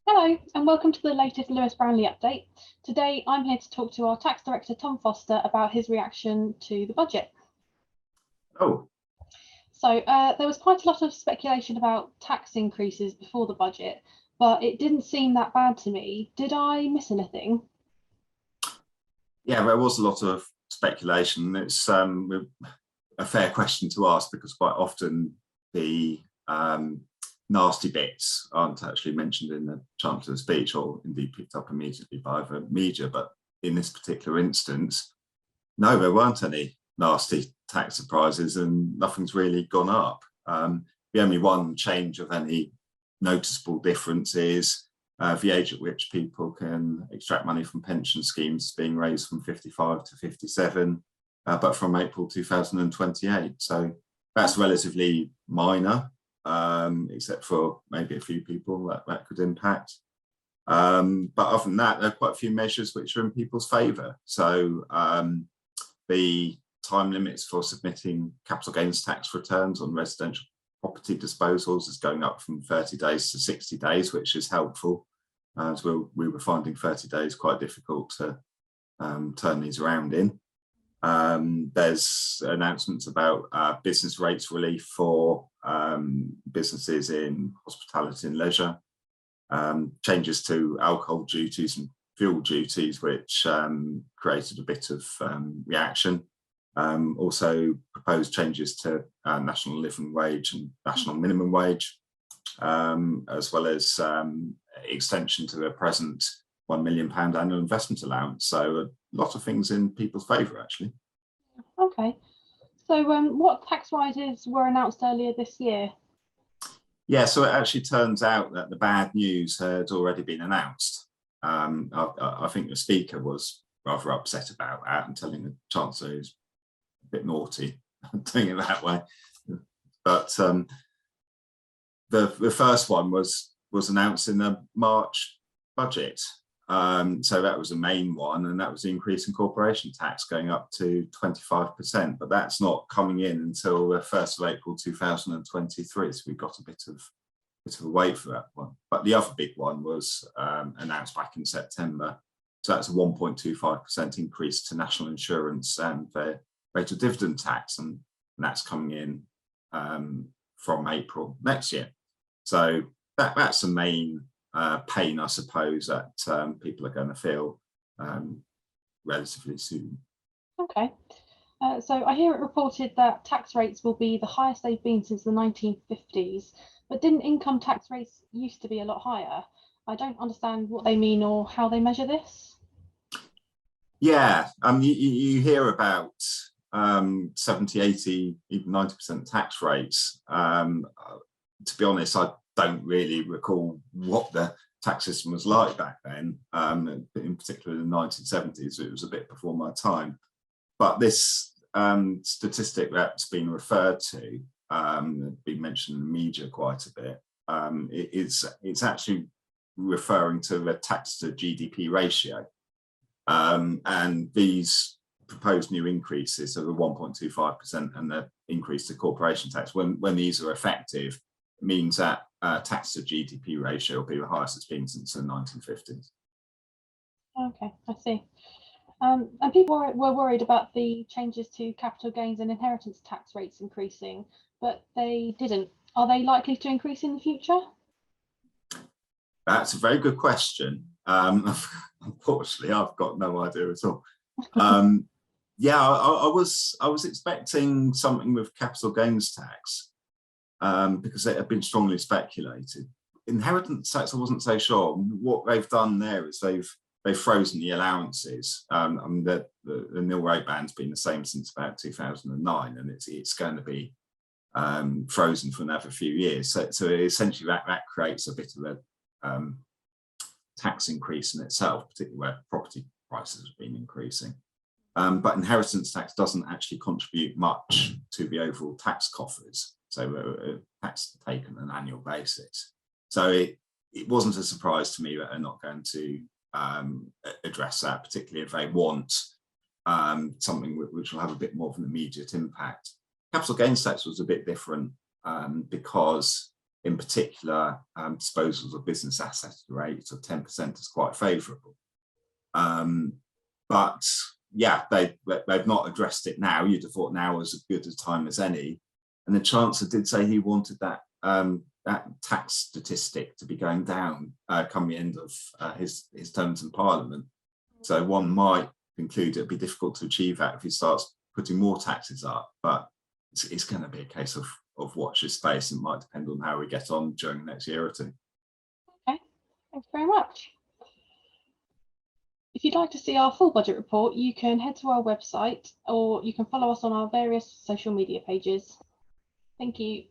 Hello, and welcome to the latest Lewis Brownlee update. Today, I'm here to talk to our tax director, Tom Foster, about his reaction to the budget. Oh, So, there was quite a lot of speculation about tax increases before the budget, but it didn't seem that bad to me. Did I miss anything? yeah, there was a lot of speculation. It's a fair question to ask because quite often the nasty bits aren't actually mentioned in the Chancellor's speech or indeed picked up immediately by the media. But in this particular instance, no, there weren't any nasty tax surprises and nothing's really gone up. The only one change of any noticeable difference is the age at which people can extract money from pension schemes being raised from 55 to 57, but from April 2028. So that's relatively minor, except for maybe a few people that could impact. But other than that, there are quite a few measures which are in people's favour. So the time limits for submitting capital gains tax returns on residential property disposals is going up from 30 days to 60 days, which is helpful, as we were finding 30 days quite difficult to turn these around in. There's announcements about business rates relief for businesses in hospitality and leisure, changes to alcohol duties and fuel duties, which created a bit of reaction. Also proposed changes to national living wage and national minimum wage, as well as extension to the present £1 million annual investment allowance. So a lot of things in people's favour, actually. Okay. So, what tax rises were announced earlier this year? Yeah, so it actually turns out that the bad news had already been announced. I think the Speaker was rather upset about that and telling the Chancellor he's a bit naughty doing it that way. But the first one was announced in the March budget. So that was the main one, and that was the increase in corporation tax going up to 25%. But that's not coming in until the 1st of April 2023. So we got a bit of a wait for that one. But the other big one was announced back in September. So that's a 1.25% increase to national insurance and the rate of dividend tax, and that's coming in from April next year. So that's the main pain, I suppose, that people are going to feel relatively soon. Okay. So I hear it reported that tax rates will be the highest they've been since the 1950s, but didn't income tax rates used to be a lot higher? I don't understand what they mean or how they measure this. Yeah, you hear about 70, 80, even 90% tax rates. To be honest, I don't really recall what the tax system was like back then, in particular in the 1970s. It was a bit before my time. But this statistic that's been referred to, been mentioned in the media quite a bit, it's actually referring to the tax to GDP ratio. And these proposed new increases of the 1.25% and the increase to corporation tax, when these are effective, means that tax to GDP ratio will be the highest it's been since the 1950s. Okay, I see. And people were worried about the changes to capital gains and inheritance tax rates increasing, but they didn't. Are they likely to increase in the future? That's a very good question. Unfortunately, I've got no idea at all. Yeah, I was expecting something with capital gains tax, because it had been strongly speculated. Inheritance tax, I wasn't so sure. What they've done there is they've frozen the allowances. I mean, the nil rate band's been the same since about 2009, and it's going to be frozen for another few years. So essentially, that creates a bit of a tax increase in itself, particularly where property prices have been increasing. But inheritance tax doesn't actually contribute much to the overall tax coffers. So tax taken on an annual basis. So it wasn't a surprise to me that they're not going to address that, particularly if they want something which will have a bit more of an immediate impact. Capital gains tax was a bit different because in particular, disposals of business assets rate of 10% is quite favourable. But yeah, they've not addressed it now. You'd have thought now was as good a time as any. And the Chancellor did say he wanted that that tax statistic to be going down come the end of his terms in Parliament. So one might conclude it'd be difficult to achieve that if he starts putting more taxes up, but it's going to be a case of watch this space, and might depend on how we get on during the next year or two. Okay, thanks very much. If you'd like to see our full budget report, you can head to our website, or you can follow us on our various social media pages. Thank you.